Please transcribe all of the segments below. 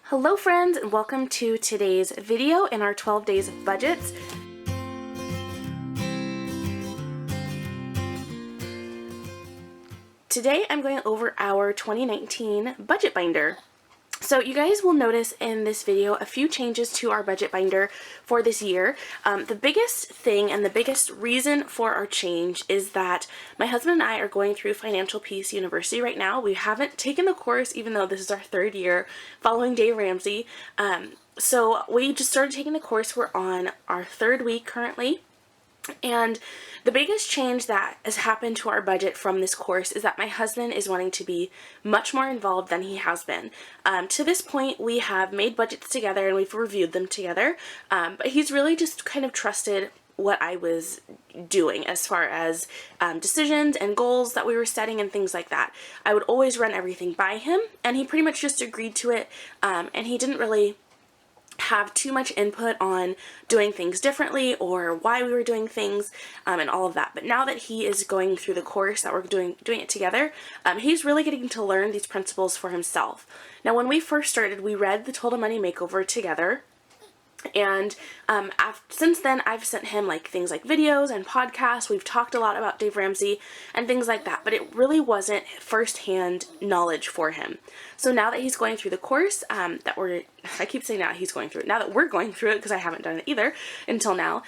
Hello friends, and welcome to today's video in our 12 days of budgets. Today I'm going over our 2019 budget binder. So you guys will notice in this video a few changes to our budget binder for this year. The biggest thing and the biggest reason for our change is that my husband and I are going through Financial Peace University right now. We haven't taken the course even though this is our third year following Dave Ramsey. So we just started taking the course. We're on our third week currently. And the biggest change that has happened to our budget from this course is that my husband is wanting to be much more involved than he has been. To this point, we have made budgets together and we've reviewed them together, but he's really just kind of trusted what I was doing as far as decisions and goals that we were setting and things like that. I would always run everything by him, and he pretty much just agreed to it, and he didn't really have too much input on doing things differently or why we were doing things and all of that. But now that he is going through the course that we're doing it together, he's really getting to learn these principles for himself. Now, when we first started, we read the Total Money Makeover together. And since then, I've sent him things like videos and podcasts. We've talked a lot about Dave Ramsey and things like that, but it really wasn't first-hand knowledge for him. So now that he's going through the course, I keep saying now he's going through it, now that we're going through it, because I haven't done it either until now,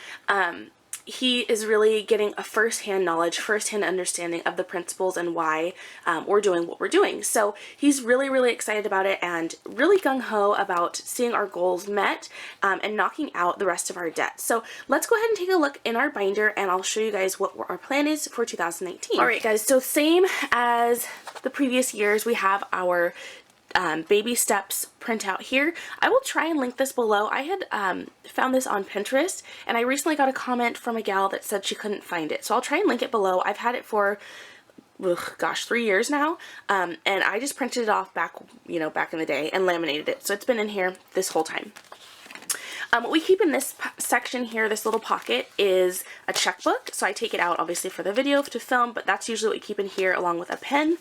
he is really getting a first-hand knowledge, first-hand understanding of the principles and why we're doing what we're doing. So he's really, really excited about it and really gung-ho about seeing our goals met and knocking out the rest of our debt. So let's go ahead and take a look in our binder and I'll show you guys what our plan is for 2019. Alright guys, so same as the previous years, we have our baby steps printout here. I will try and link this below. I had found this on Pinterest and I recently got a comment from a gal that said she couldn't find it. So I'll try and link it below. I've had it for, gosh, 3 years now. And I just printed it off back in the day and laminated it. So it's been in here this whole time. What we keep in this section here, this little pocket, is a checkbook. So I take it out obviously for the video to film, but that's usually what we keep in here along with a pen.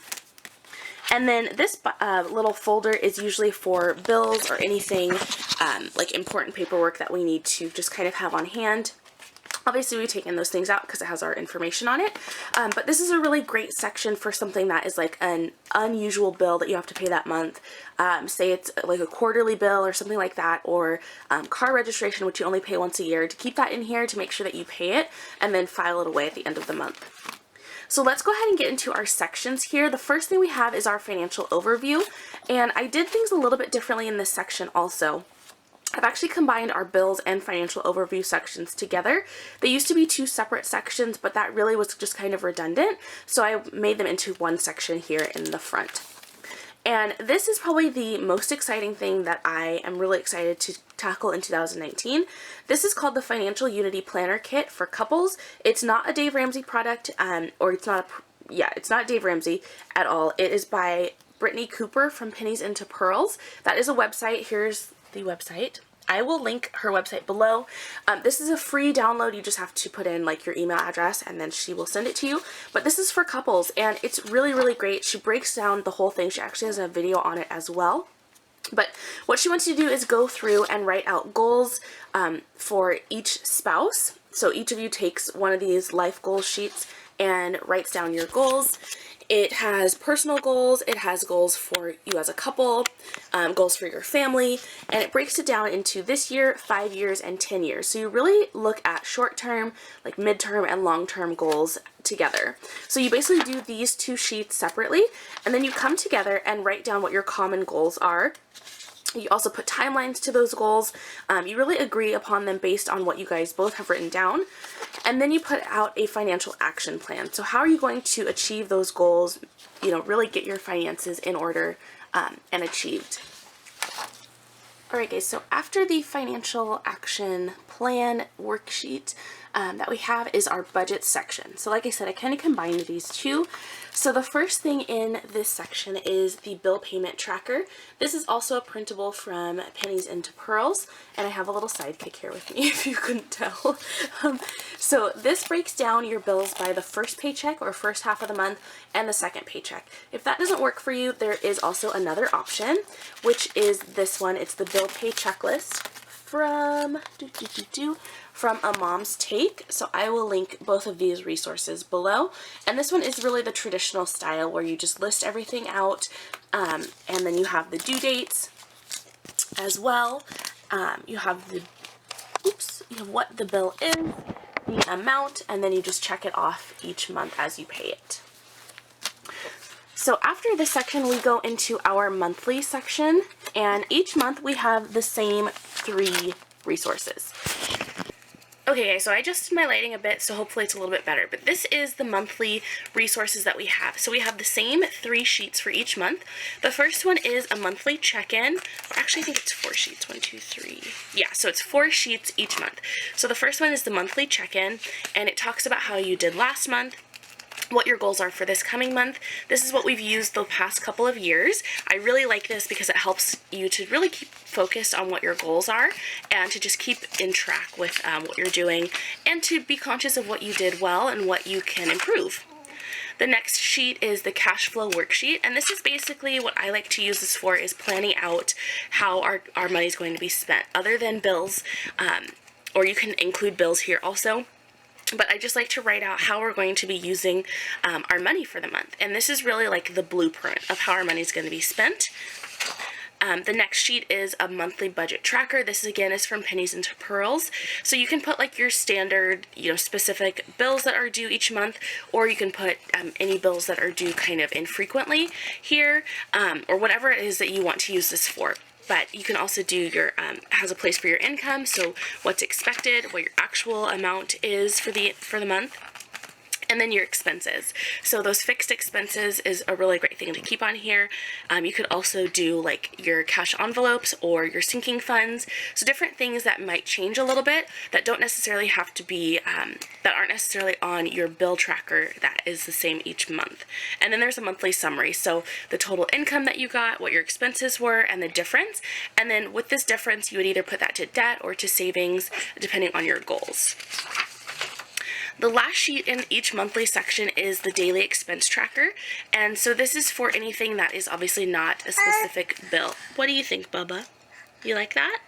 And then this little folder is usually for bills or anything like important paperwork that we need to just kind of have on hand. Obviously, we've taken those things out because it has our information on it. But this is a really great section for something that is like an unusual bill that you have to pay that month. Say it's like a quarterly bill or something like that, or car registration, which you only pay once a year. To keep that in here to make sure that you pay it and then file it away at the end of the month. So let's go ahead and get into our sections here. The first thing we have is our financial overview, and I did things a little bit differently in this section also. I've actually combined our bills and financial overview sections together. They used to be two separate sections, but that really was just kind of redundant, so I made them into one section here in the front. And this is probably the most exciting thing that I am really excited to tackle in 2019. This is called the Financial Unity Planner Kit for couples. It's not a Dave Ramsey product, it's not Dave Ramsey at all. It is by Brittany Cooper from Pennies into Pearls. That is a website. Here's the website. I will link her website below. This is a free download. You just have to put in like your email address and then she will send it to you. But this is for couples and it's really, really great. She breaks down the whole thing. She actually has a video on it as well. But what she wants you to do is go through and write out goals for each spouse. So each of you takes one of these life goal sheets and writes down your goals. It has personal goals, it has goals for you as a couple, goals for your family, and it breaks it down into this year, 5 years, and 10 years. So you really look at short-term, like midterm, and long-term goals together. So you basically do these two sheets separately, and then you come together and write down what your common goals are. You also put timelines to those goals. You really agree upon them based on what you guys both have written down. And then you put out a financial action plan. So how are you going to achieve those goals, really get your finances in order and achieved. Alright guys, so after the financial action plan worksheet, that we have is our budget section. So like I said, I kind of combined these two. So the first thing in this section is the bill payment tracker. This is also a printable from Pennies into Pearls, and I have a little sidekick here with me if you couldn't tell. So this breaks down your bills by the first paycheck or first half of the month and the second paycheck. If that doesn't work for you, there is also another option, which is this one. It's the bill pay checklist from from A Mom's Take. So I will link both of these resources below. And this one is really the traditional style where you just list everything out, and then you have the due dates as well. You have the you have what the bill is, the amount, and then you just check it off each month as you pay it. So after this section, we go into our monthly section, and each month we have the same 3 resources. Okay guys, so I adjusted my lighting a bit, so hopefully it's a little bit better, but this is the monthly resources that we have. So we have the same 3 sheets for each month. The first one is a monthly check-in, or actually I think it's 4 sheets, 1, 2, 3. Yeah, so it's 4 sheets each month. So the first one is the monthly check-in, and it talks about how you did last month, what your goals are for this coming month. This is what we've used the past couple of years. I really like this because it helps you to really keep focused on what your goals are and to just keep in track with what you're doing and to be conscious of what you did well and what you can improve. The next sheet is the cash flow worksheet, and this is basically what I like to use this for, is planning out how our money is going to be spent other than bills, or you can include bills here also. But I just like to write out how we're going to be using our money for the month. And this is really like the blueprint of how our money is going to be spent. The next sheet is a monthly budget tracker. This again is from Pennies into Pearls. So you can put like your standard, specific bills that are due each month, or you can put any bills that are due kind of infrequently here, or whatever it is that you want to use this for. But you can also do your, has a place for your income, so what's expected, what your actual amount is for the month, and then your expenses. So those fixed expenses is a really great thing to keep on here. You could also do like your cash envelopes or your sinking funds. So different things that might change a little bit that don't necessarily have to be, that aren't necessarily on your bill tracker that is the same each month. And then there's a monthly summary. So the total income that you got, what your expenses were, and the difference. And then with this difference, you would either put that to debt or to savings, depending on your goals. The last sheet in each monthly section is the daily expense tracker, and so this is for anything that is obviously not a specific bill. What do you think, Bubba? You like that?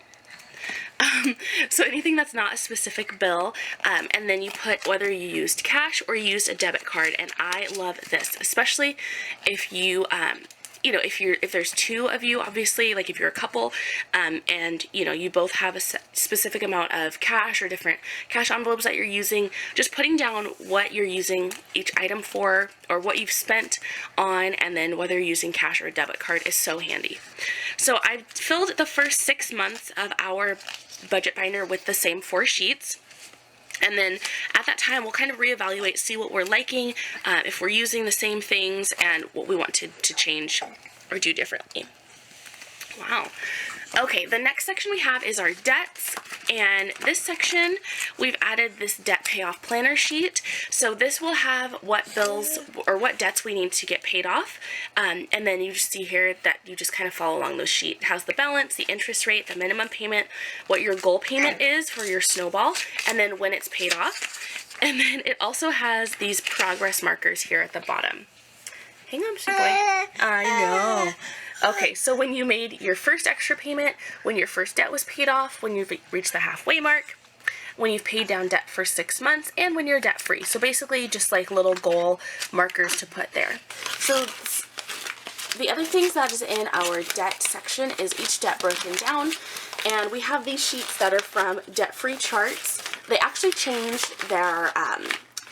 So anything that's not a specific bill, and then you put whether you used cash or you used a debit card, and I love this, especially if you if there's 2 of you, obviously, like if you're a couple, and you both have a specific amount of cash or different cash envelopes that you're using, just putting down what you're using each item for or what you've spent on, and then whether you're using cash or a debit card is so handy. So I've filled the first 6 months of our budget binder with the same 4 sheets. And then at that time, we'll kind of reevaluate, see what we're liking, if we're using the same things, and what we want to change or do differently. Wow. Okay, the next section we have is our debts, and this section we've added this debt payoff planner sheet. So this will have what bills or what debts we need to get paid off, and then you just see here that you just kind of follow along those sheet. It has the balance, the interest rate, the minimum payment, what your goal payment is for your snowball, and then when it's paid off. And then it also has these progress markers here at the bottom. Hang on, boy. I know. Okay, so when you made your first extra payment, when your first debt was paid off, when you've reached the halfway mark, when you've paid down debt for 6 months, and when you're debt free. So basically just like little goal markers to put there. So the other things that is in our debt section is each debt broken down, and we have these sheets that are from Debt Free Charts. They actually changed their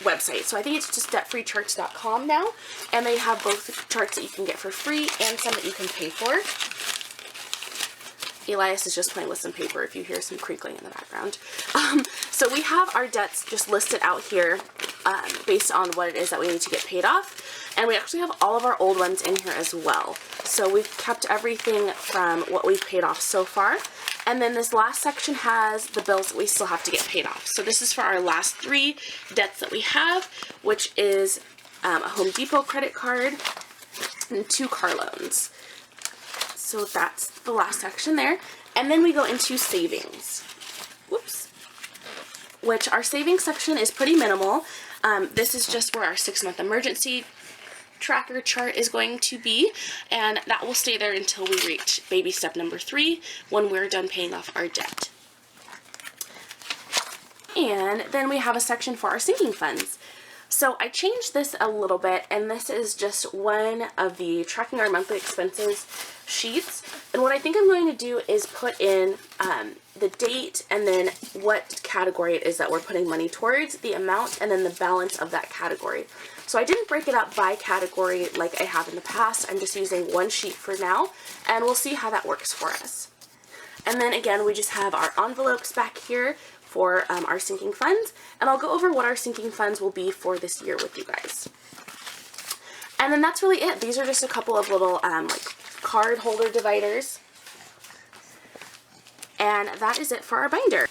website, so I think it's just debtfreecharts.com now, and they have both charts that you can get for free and some that you can pay for. Elias is just playing with some paper if you hear some crinkling in the background. So we have our debts just listed out here based on what it is that we need to get paid off. And we actually have all of our old ones in here as well. So we've kept everything from what we've paid off so far. And then this last section has the bills that we still have to get paid off. So this is for our last 3 debts that we have, which is a Home Depot credit card and 2 car loans. So that's the last section there. And then we go into savings. Whoops. Which our savings section is pretty minimal. This is just where our 6-month emergency tracker chart is going to be, and that will stay there until we reach baby step number 3 when we're done paying off our debt. And then we have a section for our sinking funds. So I changed this a little bit, and this is just one of the tracking our monthly expenses sheets. And what I think I'm going to do is put in the date and then what category it is that we're putting money towards, the amount, and then the balance of that category. So I didn't break it up by category like I have in the past. I'm just using one sheet for now, and we'll see how that works for us. And then again, we just have our envelopes back here for our sinking funds, and I'll go over what our sinking funds will be for this year with you guys. And then that's really it. These are just a couple of little like card holder dividers. And that is it for our binder.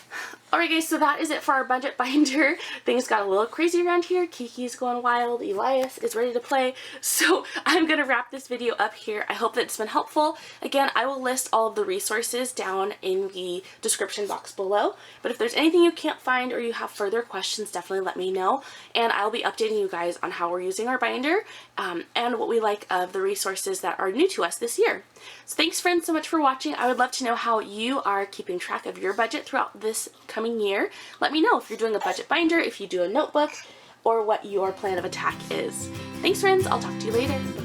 Alright guys, so that is it for our budget binder. Things got a little crazy around here. Kiki's going wild. Elias is ready to play. So I'm going to wrap this video up here. I hope that it's been helpful. Again, I will list all of the resources down in the description box below. But if there's anything you can't find or you have further questions, definitely let me know. And I'll be updating you guys on how we're using our binder and what we like of the resources that are new to us this year. So thanks friends so much for watching. I would love to know how you are keeping track of your budget throughout this coming year. Let me know if you're doing a budget binder, if you do a notebook, or what your plan of attack is. Thanks friends, I'll talk to you later.